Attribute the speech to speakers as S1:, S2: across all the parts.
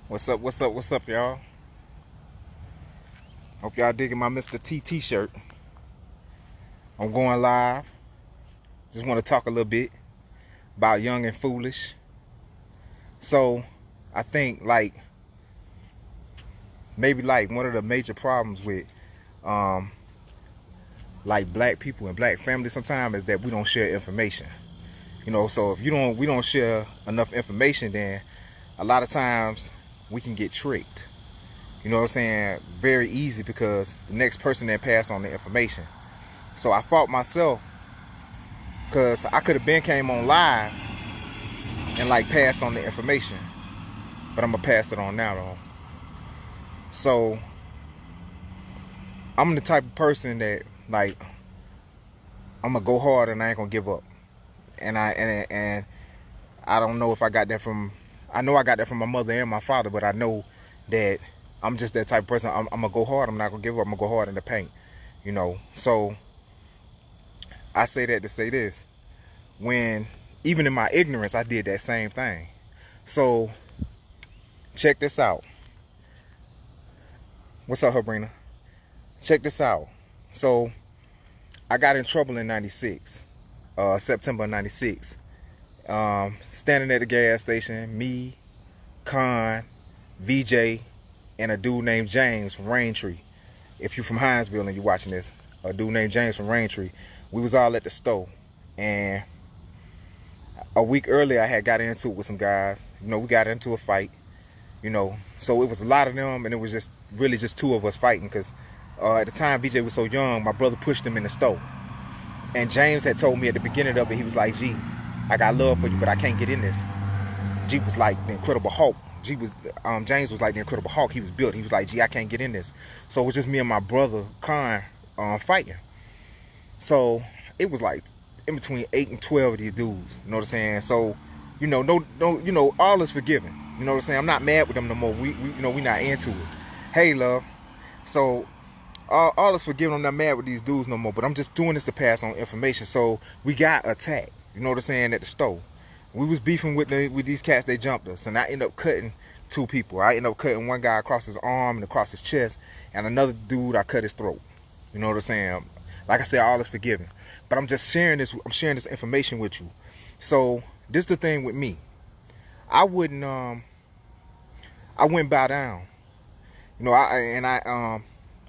S1: What's up, what's up, what's up, y'all? Hope y'all digging my Mr. T t-shirt. I'm going live. Just want to talk a little bit about young and foolish. So, I think maybe one of the major problems with black people and black families sometimes is that we don't share information. So if we don't share enough information, then a lot of times we can get tricked. You know what I'm saying? Very easy, because the next person that passed on the information. So I fought myself, because I could have been came on live and passed on the information, but I'm gonna pass it on now though. So I'm the type of person that I'm gonna go hard and I ain't gonna give up. And I don't know if I got that from, I know I got that from my mother and my father, but I know that I'm just that type of person. I'm gonna go hard. I'm not gonna give up. I'm gonna go hard in the paint. So I say that to say this: when even in my ignorance, I did that same thing. So check this out. What's up, Sabrina? Check this out. So I got in trouble in '96, September '96. Standing at the gas station, me, Con, VJ, and a dude named James from Raintree. If you're from Hinesville and you're watching this, a dude named James from Raintree. We was all at the store, and a week earlier I had got into it with some guys. We got into a fight. So it was a lot of them, and it was just really just two of us fighting, because at the time VJ was so young, my brother pushed him in the store. And James had told me at the beginning of it, he was like, "G, I got love for you, but I can't get in this." G was like the Incredible Hulk. James was like the Incredible Hulk. He was built. He was like, "G, I can't get in this." So it was just me and my brother Con fighting. So it was like in between 8 and 12 of these dudes. You know what I'm saying? So, no, all is forgiven. You know what I'm saying? I'm not mad with them no more. We not into it. Hey, love. So all is forgiven. I'm not mad with these dudes no more. But I'm just doing this to pass on information. So we got attacked. You know what I'm saying? At the store. We was beefing with these cats. They jumped us, and I ended up cutting two people. I ended up cutting one guy across his arm and across his chest, and another dude I cut his throat. You know what I'm saying? Like I said, all is forgiven. But I'm just sharing this. I'm sharing this information with you. So this is the thing with me. I wouldn't bow down.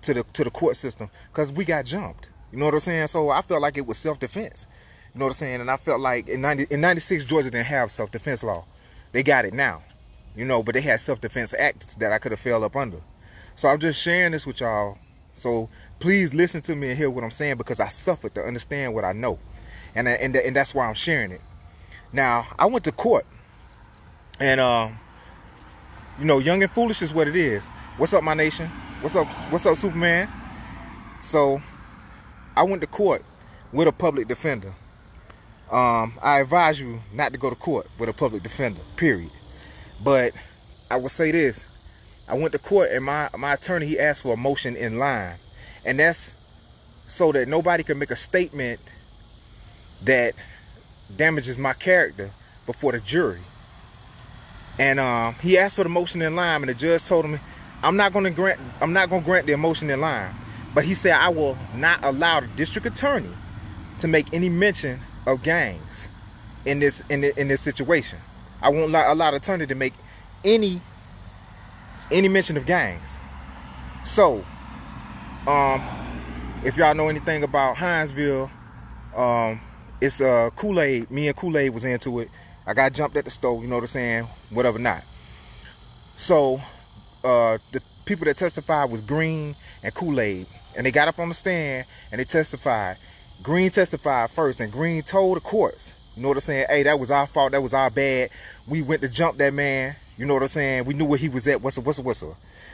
S1: To the court system, because we got jumped. You know what I'm saying? So I felt like it was self-defense. You know what I'm saying? And I felt like in '96 Georgia didn't have self-defense law. They got it now. But they had self-defense acts that I could have fell up under. So I'm just sharing this with y'all. So please listen to me and hear what I'm saying, because I suffered to understand what I know. And that's why I'm sharing it. Now, I went to court. And young and foolish is what it is. What's up, my nation? What's up, Superman? So I went to court with a public defender. I advise you not to go to court with a public defender, period. But I will say this: I went to court, and my attorney, he asked for a motion in line, and that's so that nobody can make a statement that damages my character before the jury. And he asked for the motion in line, and the judge told him, I'm not going to grant the motion in line. But he said, I will not allow the district attorney to make any mention of gangs in this situation. I won't allow the attorney to make any mention of gangs. So, if y'all know anything about Hinesville, it's Kool-Aid. Me and Kool-Aid was into it. I got jumped at the store, you know what I'm saying? Whatever not. So, the people that testified was Green and Kool-Aid. And they got up on the stand and they testified. Green testified first, and Green told the courts, you know what I'm saying? Hey, that was our fault. That was our bad. We went to jump that man. You know what I'm saying? We knew where he was at. What's up? You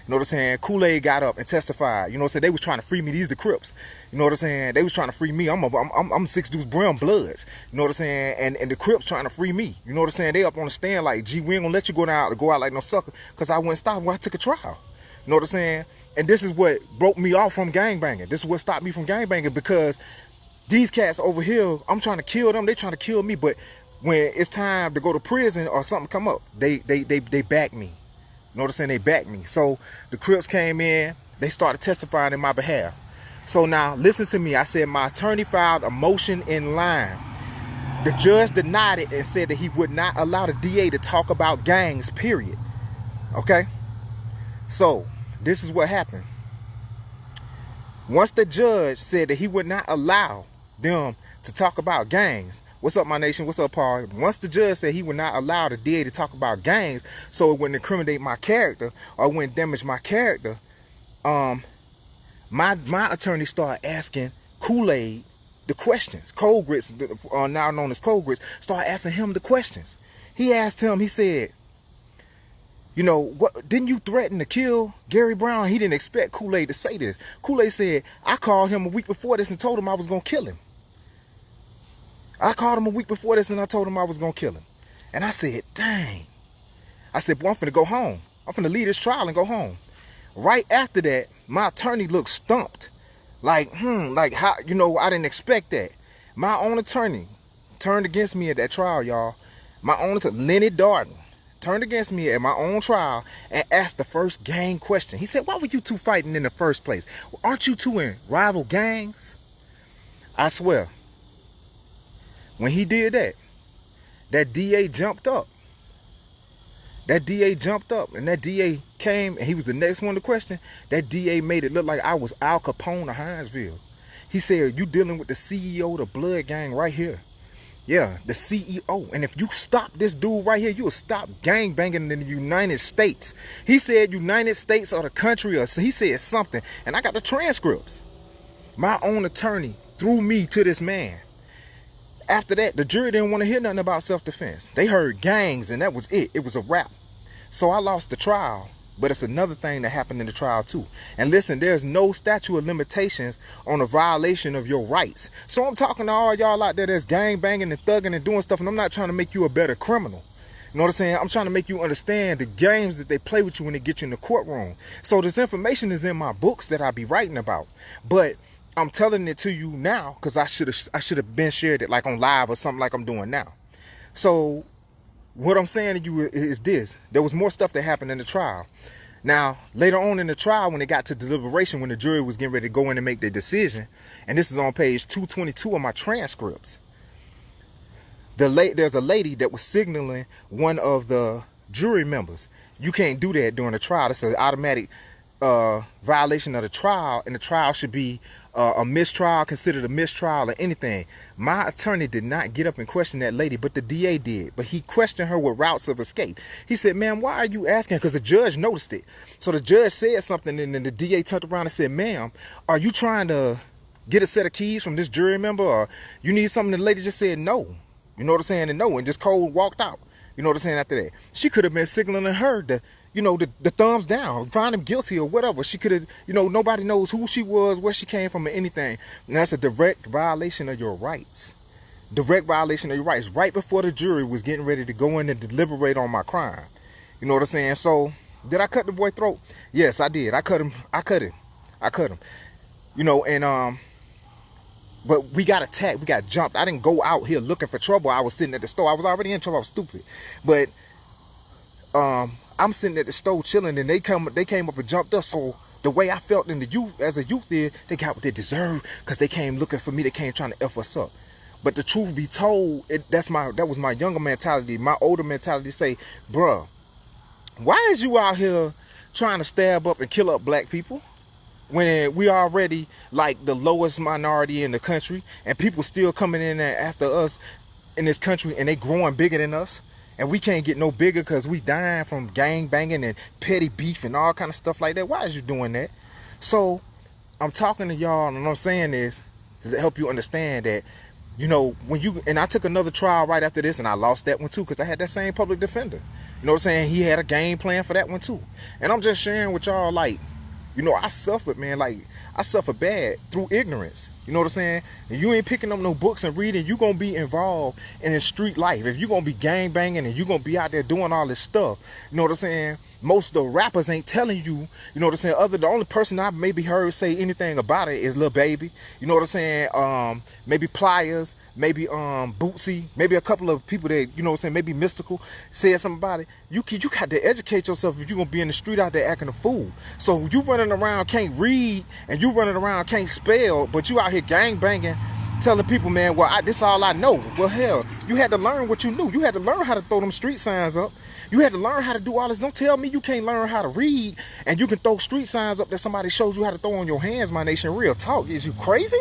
S1: know what I'm saying? Kool-Aid got up and testified. You know what I'm saying? They was trying to free me. These the Crips. You know what I'm saying? They was trying to free me. I'm 6 dudes brown bloods. You know what I'm saying? And the Crips trying to free me. You know what I'm saying? They up on the stand like, gee, we ain't gonna let you go out like no sucker, because I wouldn't stop when I took a trial. You know what I'm saying? And this is what broke me off from gangbanging. This is what stopped me from gangbanging, because these cats over here, I'm trying to kill them. They trying to kill me. But when it's time to go to prison or something come up, they back me. You know what I'm saying? They backed me. So the Crips came in, they started testifying in my behalf. So now listen to me. I said my attorney filed a motion in line. The judge denied it and said that he would not allow the DA to talk about gangs, period. Okay? So this is what happened. Once the judge said that he would not allow them to talk about gangs, what's up, my nation? What's up, Paul? Once the judge said he would not allow the DA to talk about gangs, so it wouldn't incriminate my character or wouldn't damage my character, my attorney started asking Kool-Aid the questions. Cold Grits, now known as Cold Grits, started asking him the questions. He asked him, he said, you know, what, didn't you threaten to kill Gary Brown? He didn't expect Kool-Aid to say this. Kool-Aid said, I called him a week before this and told him I was going to kill him. I called him a week before this and I told him I was going to kill him. And I said, dang. I said, boy, I'm finna go home. I'm finna leave this trial and go home. Right after that, my attorney looked stumped. Like how, you know, I didn't expect that. My own attorney turned against me at that trial, y'all. My own attorney, Lenny Darden, turned against me at my own trial and asked the first gang question. He said, why were you two fighting in the first place? Aren't you two in rival gangs? I swear, when he did that, that DA jumped up. That DA jumped up, and that DA came, and he was the next one to question. That DA made it look like I was Al Capone of Hinesville. He said, you dealing with the CEO of the Blood Gang right here. Yeah, the CEO. And if you stop this dude right here, you'll stop gang banging in the United States. He said United States or the country, or he said something. And I got the transcripts. My own attorney threw me to this man. After that, the jury didn't want to hear nothing about self-defense. They heard gangs, and that was it. It was a wrap. So I lost the trial. But it's another thing that happened in the trial too. And listen, there's no statute of limitations on a violation of your rights. So I'm talking to all y'all out there that's gang banging and thugging and doing stuff, and I'm not trying to make you a better criminal. You know what I'm saying? I'm trying to make you understand the games that they play with you when they get you in the courtroom. So this information is in my books that I be writing about. But I'm telling it to you now because I should have been shared it like on live or something like I'm doing now. So what I'm saying to you is this. There was more stuff that happened in the trial. Now, later on in the trial, when it got to deliberation, when the jury was getting ready to go in and make their decision, and this is on page 222 of my transcripts, there's a lady that was signaling one of the jury members. You can't do that during a trial. It's an automatic violation of the trial, and the trial should be a mistrial, considered a mistrial or anything. My attorney did not get up and question that lady, but the DA did. But he questioned her with routes of escape. He said, ma'am, why are you asking? Because the judge noticed it. So the judge said something, and then the DA turned around and said, ma'am, are you trying to get a set of keys from this jury member, or you need something? The lady just said no. You know what I'm saying? And no, and just cold walked out. You know what I'm saying? After that, she could have been signaling her the thumbs down, find him guilty or whatever. She could have, nobody knows who she was, where she came from, or anything. And that's a direct violation of your rights. Direct violation of your rights. Right before the jury was getting ready to go in and deliberate on my crime. You know what I'm saying? So, did I cut the boy's throat? Yes, I did. I cut him. But we got attacked. We got jumped. I didn't go out here looking for trouble. I was sitting at the store. I was already in trouble. I was stupid. But, I'm sitting at the stove chilling, and they came up and jumped us. So the way I felt in the youth, as a youth, they got what they deserved because they came looking for me. They came trying to F us up. But the truth be told, that was my younger mentality. My older mentality say, bruh, why is you out here trying to stab up and kill up black people when we already like the lowest minority in the country, and people still coming in there after us in this country, and they growing bigger than us? And we can't get no bigger because we dying from gang banging and petty beef and all kind of stuff like that. Why is you doing that? So I'm talking to y'all, and what I'm saying is to help you understand that, and I took another trial right after this, and I lost that one too because I had that same public defender. You know what I'm saying? He had a game plan for that one too. And I'm just sharing with y'all, like, I suffered, man. Like, I suffered bad through ignorance. You know what I'm saying? And you ain't picking up no books and reading, you gonna be involved in the street life. If you gonna be gang banging and you gonna be out there doing all this stuff, you know what I'm saying? most of the rappers ain't telling you, you know what I'm saying? The only person I maybe heard say anything about it is Lil Baby. You know what I'm saying? Maybe Pliers, maybe Bootsy, maybe a couple of people that, you know what I'm saying, maybe Mystical said something about it. You got to educate yourself if you're gonna be in the street out there acting a fool. So you running around can't read and you running around can't spell, but you out here gang banging, telling people, man, well, this all I know. Well, hell, you had to learn what you knew. You had to learn how to throw them street signs up. You had to learn how to do all this. Don't tell me you can't learn how to read and you can throw street signs up that somebody shows you how to throw on your hands, my nation. Real talk. Is you crazy?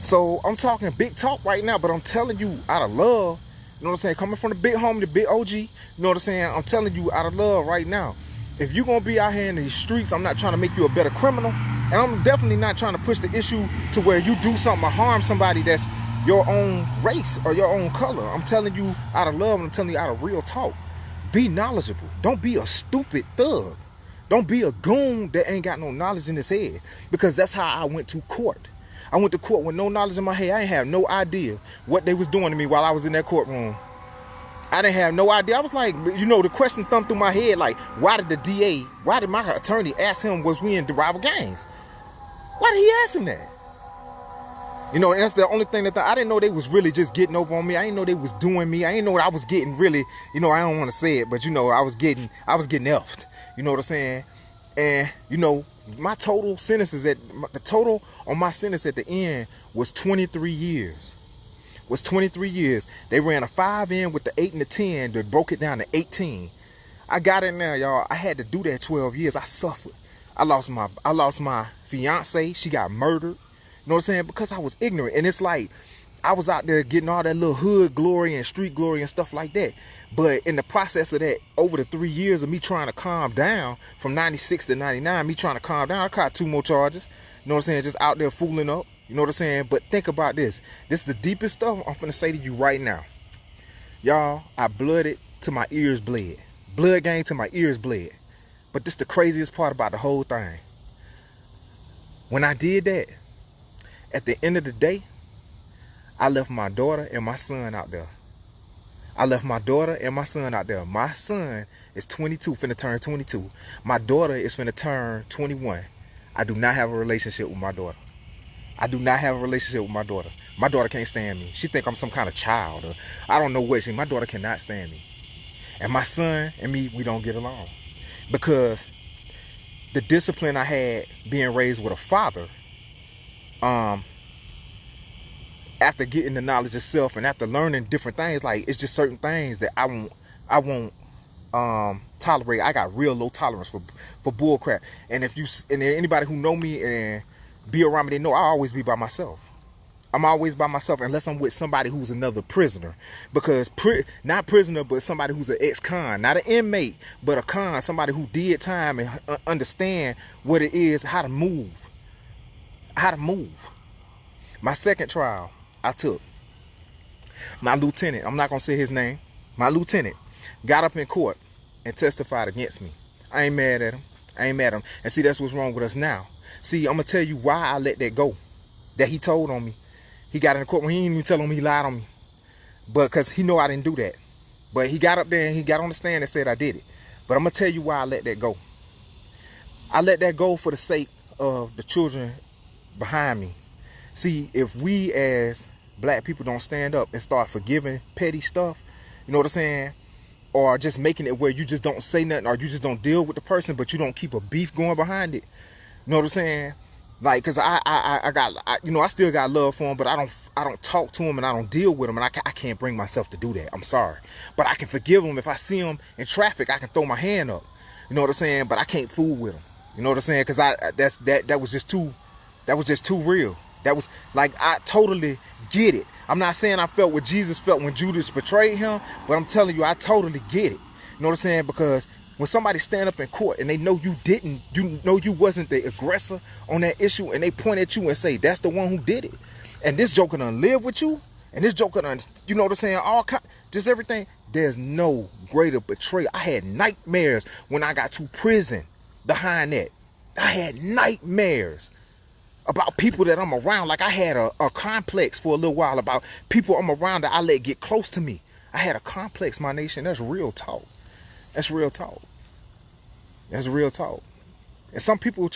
S1: So I'm talking big talk right now, but I'm telling you out of love, you know what I'm saying? Coming from the big homie, the big OG, you know what I'm saying? I'm telling you out of love right now. If you're going to be out here in these streets, I'm not trying to make you a better criminal. And I'm definitely not trying to push the issue to where you do something or harm somebody that's your own race or your own color. I'm telling you out of love, and I'm telling you out of real talk. Be knowledgeable. Don't be a stupid thug. Don't be a goon that ain't got no knowledge in his head. Because that's how I went to court. I went to court with no knowledge in my head. I ain't have no idea what they was doing to me while I was in that courtroom. I didn't have no idea. I was like, you know, the question thumped through my head, like, why did my attorney ask him was we in rival gangs? Why did he ask him that? You know, and that's the only thing that I didn't know they was really just getting over on me. I didn't know they was doing me. I didn't know I was getting really, you know, I don't want to say it, but you know, I was getting effed. You know what I'm saying? And you know, my total sentences the total on my sentence at the end was 23 years. Was 23 years. They ran a 5 in with the 8 and the 10. They broke it down to 18. I got in there, y'all. I had to do that 12 years. I suffered. I lost my fiance. She got murdered. You know what I'm saying? Because I was ignorant. And it's like I was out there getting all that little hood glory and street glory and stuff like that. But in the process of that, over the 3 years of me trying to calm down from 96 to 99, me trying to calm down, I caught 2 more charges. You know what I'm saying? Just out there fooling up. You know what I'm saying? But think about this. This is the deepest stuff I'm finna say to you right now. Y'all, I blooded till my ears bled. Blood gang till my ears bled. But this the craziest part about the whole thing. When I did that, at the end of the day, I left my daughter and my son out there. I left my daughter and my son out there. My son is 22, finna turn 22. My daughter is finna turn 21. I do not have a relationship with my daughter. I do not have a relationship with my daughter. My daughter can't stand me. She think I'm some kind of child. Or I don't know what. My daughter cannot stand me. And my son and me, we don't get along. Because the discipline I had being raised with a father, after getting the knowledge of self and after learning different things, like it's just certain things that I won't tolerate. I got real low tolerance for bull crap. And anybody who know me and be around me, they know I always be by myself. I'm always by myself unless I'm with somebody who's another prisoner. Because not prisoner, but somebody who's an ex-con, not an inmate, but a con, somebody who did time and understand what it is, how to move. My second trial, I took my lieutenant. I'm not gonna say his name. My lieutenant got up in court and testified against me. I ain't mad at him. And see, that's what's wrong with us now. See, I'm gonna tell you why I let that go. That he told on me. He got in the court when he didn't even tell him he lied on me. But because he know I didn't do that. But he got up there and he got on the stand and said I did it. But I'm gonna tell you why I let that go. I let that go for the sake of the children behind me. See, if we as black people don't stand up and start forgiving petty stuff, you know what I'm saying? Or just making it where you just don't say nothing or you just don't deal with the person, but you don't keep a beef going behind it. You know what I'm saying? Like, cause I still got love for him, but I don't talk to him and I don't deal with him, and I can't bring myself to do that. I'm sorry, but I can forgive him if I see him in traffic. I can throw my hand up. You know what I'm saying? But I can't fool with him. You know what I'm saying? Cause that was just too real. That was like, I totally get it. I'm not saying I felt what Jesus felt when Judas betrayed him, but I'm telling you, I totally get it. You know what I'm saying? Because when somebody stand up in court and they know you wasn't the aggressor on that issue, and they point at you and say, that's the one who did it. And this joker done live with you, and this joker done, you know what I'm saying, just everything. There's no greater betrayal. I had nightmares when I got to prison behind that. I had nightmares about people that I'm around. Like, I had a complex for a little while about people I'm around that I let get close to me. I had a complex, my nation. That's real talk. That's real talk. That's real talk. And some people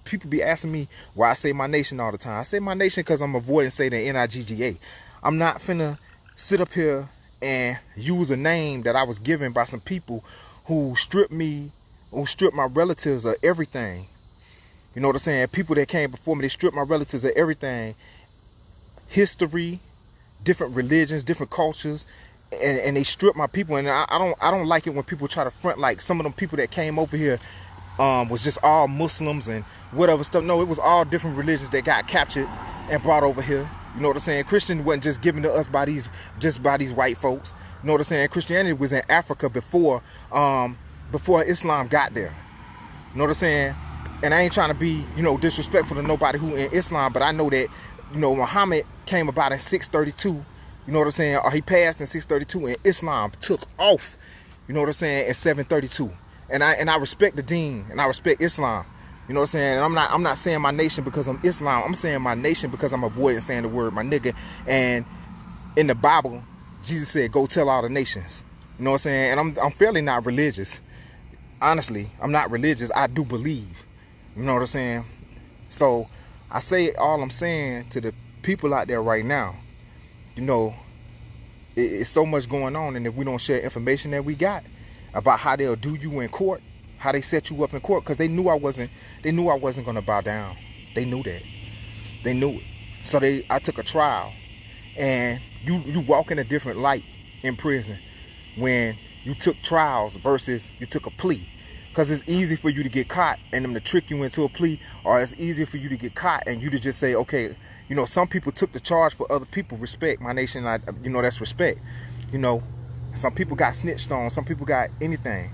S1: people be asking me why I say my nation all the time. I say my nation because I'm avoiding saying the N-I-G-G-A. I'm not finna sit up here and use a name that I was given by some people who stripped my relatives of everything. You know what I'm saying? People that came before me, they stripped my relatives of everything. History, different religions, different cultures, and they stripped my people. And I don't like it when people try to front like some of them people that came over here was just all Muslims and whatever stuff. No, it was all different religions that got captured and brought over here. You know what I'm saying? Christian wasn't just given to us by these white folks. You know what I'm saying? Christianity was in Africa before Islam got there. You know what I'm saying? And I ain't trying to be, disrespectful to nobody who in Islam, but I know that, Muhammad came about in 632. You know what I'm saying? Or he passed in 632 and Islam took off. You know what I'm saying? In 732. And I respect the deen and I respect Islam. You know what I'm saying? And I'm not saying my nation because I'm Islam. I'm saying my nation because I'm avoiding saying the word my nigga. And in the Bible, Jesus said, go tell all the nations. You know what I'm saying? And I'm fairly not religious. Honestly, I'm not religious. I do believe. You know what I'm saying? So I say all I'm saying to the people out there right now, it's so much going on. And if we don't share information that we got about how they'll do you in court, how they set you up in court, because they knew I wasn't going to bow down. They knew that. They knew it. So I took a trial. And you walk in a different light in prison when you took trials versus you took a plea. Because it's easy for you to get caught and them to trick you into a plea, or it's easy for you to get caught and you to just say, okay, some people took the charge for other people. Respect, my nation, that's respect. Some people got snitched on, some people got anything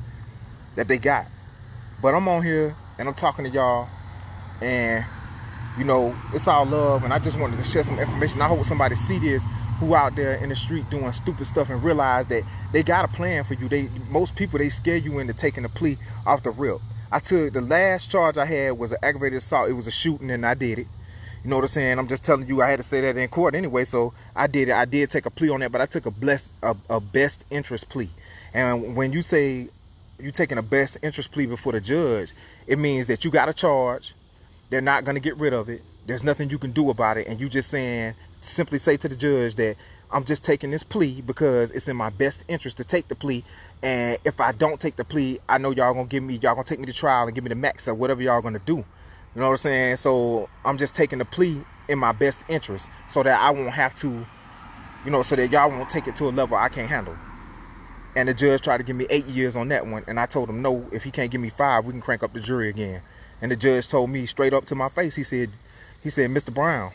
S1: that they got. But I'm on here and I'm talking to y'all, and it's all love, and I just wanted to share some information. I hope somebody see this who out there in the street doing stupid stuff and realize that they got a plan for you. Most people, they scare you into taking a plea off the rip. I took the last charge I had was an aggravated assault. It was a shooting and I did it. You know what I'm saying? I'm just telling you, I had to say that in court anyway, so I did it. I did take a plea on that, but I took a best interest plea. And when you say you taking a best interest plea before the judge, it means that you got a charge. They're not going to get rid of it. There's nothing you can do about it. And you just simply say to the judge that I'm just taking this plea because it's in my best interest to take the plea. And if I don't take the plea, I know y'all going to take me to trial and give me the max or whatever y'all going to do. You know what I'm saying? So I'm just taking the plea in my best interest so that I won't have to, so that y'all won't take it to a level I can't handle. And the judge tried to give me 8 years on that one. And I told him, no, if he can't give me 5, we can crank up the jury again. And the judge told me straight up to my face, he said, Mr. Brown,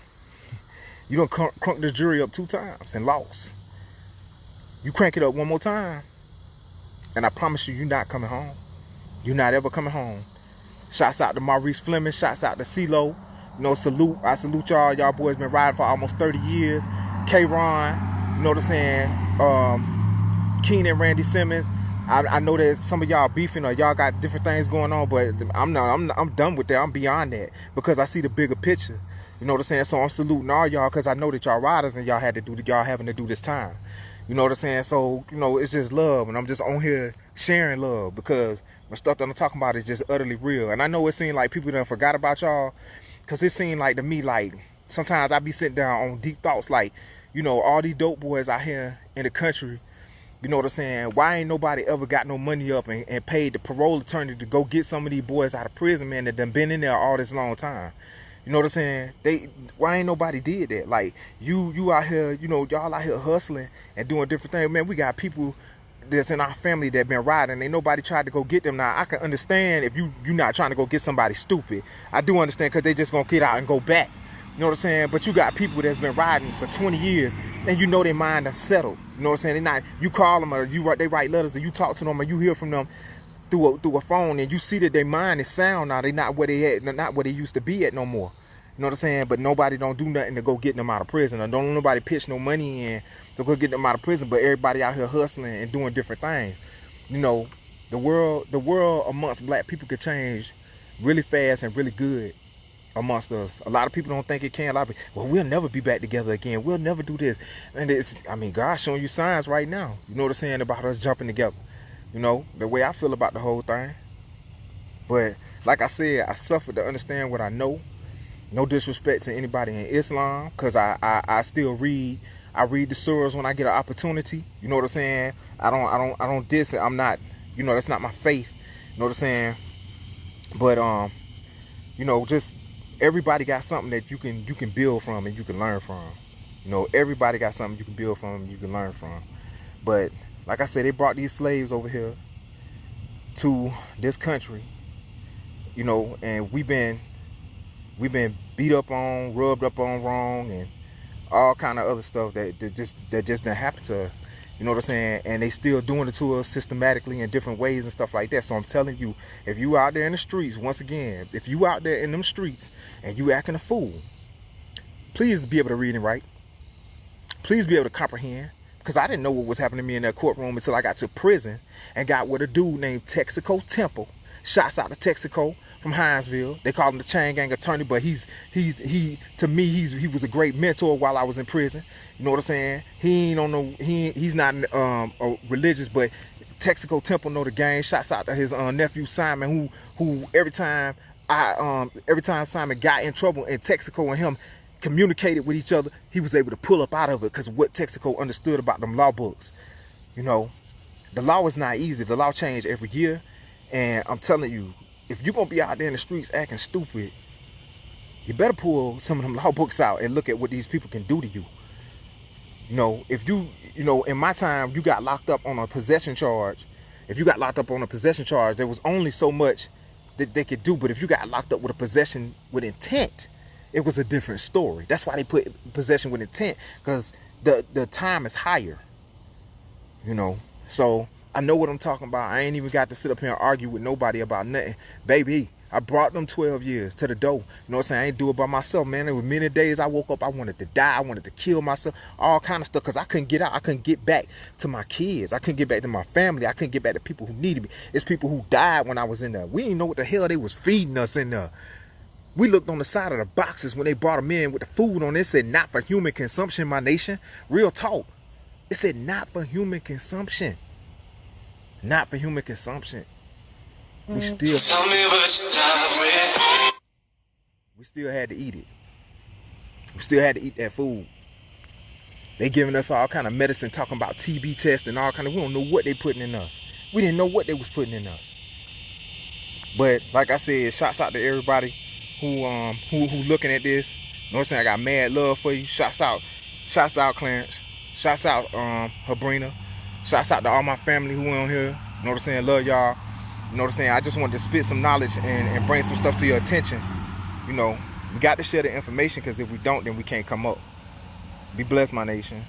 S1: you done crunk the jury up 2 times and lost. You crank it up one more time, and I promise you, you're not coming home. You're not ever coming home. Shouts out to Maurice Fleming. Shouts out to CeeLo. Salute. I salute y'all. Y'all boys been riding for almost 30 years. K-Ron, you know what I'm saying? Keenan, Randy Simmons. I know that some of y'all beefing or y'all got different things going on, but I'm done with that. I'm beyond that because I see the bigger picture. You know what I'm saying? So I'm saluting all y'all because I know that y'all riders and y'all having to do this time. You know what I'm saying? So, it's just love, and I'm just on here sharing love because the stuff that I'm talking about is just utterly real. And I know it seems like people done forgot about y'all because it seemed like to me, like, sometimes I be sitting down on deep thoughts like, all these dope boys out here in the country, you know what I'm saying? Why ain't nobody ever got no money up and paid the parole attorney to go get some of these boys out of prison, man, that done been in there all this long time? You know what I'm saying? Why ain't nobody did that? Like, you out here, y'all out here hustling and doing different things. Man, we got people that's in our family that been riding. Ain't nobody tried to go get them. Now, I can understand if you not trying to go get somebody stupid. I do understand because they just going to get out and go back. You know what I'm saying? But you got people that's been riding for 20 years and their mind is settled. You know what I'm saying? You call them or they write letters or you talk to them or you hear from them through a phone and you see that their mind is sound now. They not where they at, not where they used to be at no more. You know what I'm saying? But nobody don't do nothing to go get them out of prison, or don't nobody pitch no money in to go get them out of prison. But everybody out here hustling and doing different things. The world amongst black people could change really fast and really good amongst us. A lot of people don't think it can. A lot of people, well, we'll never be back together again. We'll never do this. And God's showing you signs right now. You know what I'm saying about us jumping together. The way I feel about the whole thing. But like I said, I suffered to understand what I know. No disrespect to anybody in Islam, because I still read. I read the surahs when I get an opportunity. You know what I'm saying? I don't diss it. I'm not, that's not my faith. You know what I'm saying? But just everybody got something that you can build from and you can learn from. Everybody got something you can build from and you can learn from. But like I said, they brought these slaves over here to this country, and we've been beat up on, rubbed up on wrong, and all kind of other stuff that just didn't happen to us. You know what I'm saying? And they still doing it to us systematically in different ways and stuff like that. So I'm telling you, if you out there in the streets, once again, if you out there in them streets and you acting a fool, please be able to read and write. Please be able to comprehend. Because I didn't know what was happening to me in that courtroom until I got to prison and got with a dude named Texaco Temple. Shouts out to Texaco from Hinesville. They call him the chain gang attorney, but he to me he was a great mentor while I was in prison. You know what I'm saying? He's not religious, but Texaco Temple know the game. Shouts out to his nephew Simon, who every time Simon got in trouble and Texaco and him communicated with each other, he was able to pull up out of it because of what Texaco understood about them law books. The law is not easy. The law change every year, and I'm telling you, if you're gonna be out there in the streets acting stupid, you better pull some of them law books out and look at what these people can do to you. If in my time, you got locked up on a possession charge. If you got locked up on a possession charge, there was only so much that they could do. But if you got locked up with a possession with intent, it was a different story. That's why they put possession with intent, because the time is higher. So I know what I'm talking about. I ain't even got to sit up here and argue with nobody about nothing. Baby, I brought them 12 years to the door. You know what I'm saying? I ain't do it by myself, man. There were many days I woke up, I wanted to die. I wanted to kill myself. All kind of stuff, because I couldn't get out. I couldn't get back to my kids. I couldn't get back to my family. I couldn't get back to people who needed me. It's people who died when I was in there. We didn't know what the hell they was feeding us in there. We looked on the side of the boxes when they brought them in with the food on it. It said, not for human consumption, my nation. Real talk. It said, not for human consumption. Not for human consumption. We still had to eat it. We still had to eat that food. They giving us all kind of medicine, talking about TB tests and all kind of. We don't know what they putting in us. We didn't know what they was putting in us. But like I said, shouts out to everybody who looking at this. You know what I'm saying? I got mad love for you. Shouts out Clarence. Shouts out Habrina. Shouts out to all my family who on here. You know what I'm saying? Love y'all. You know what I'm saying? I just wanted to spit some knowledge and bring some stuff to your attention. We got to share the information, because if we don't, then we can't come up. Be blessed, my nation.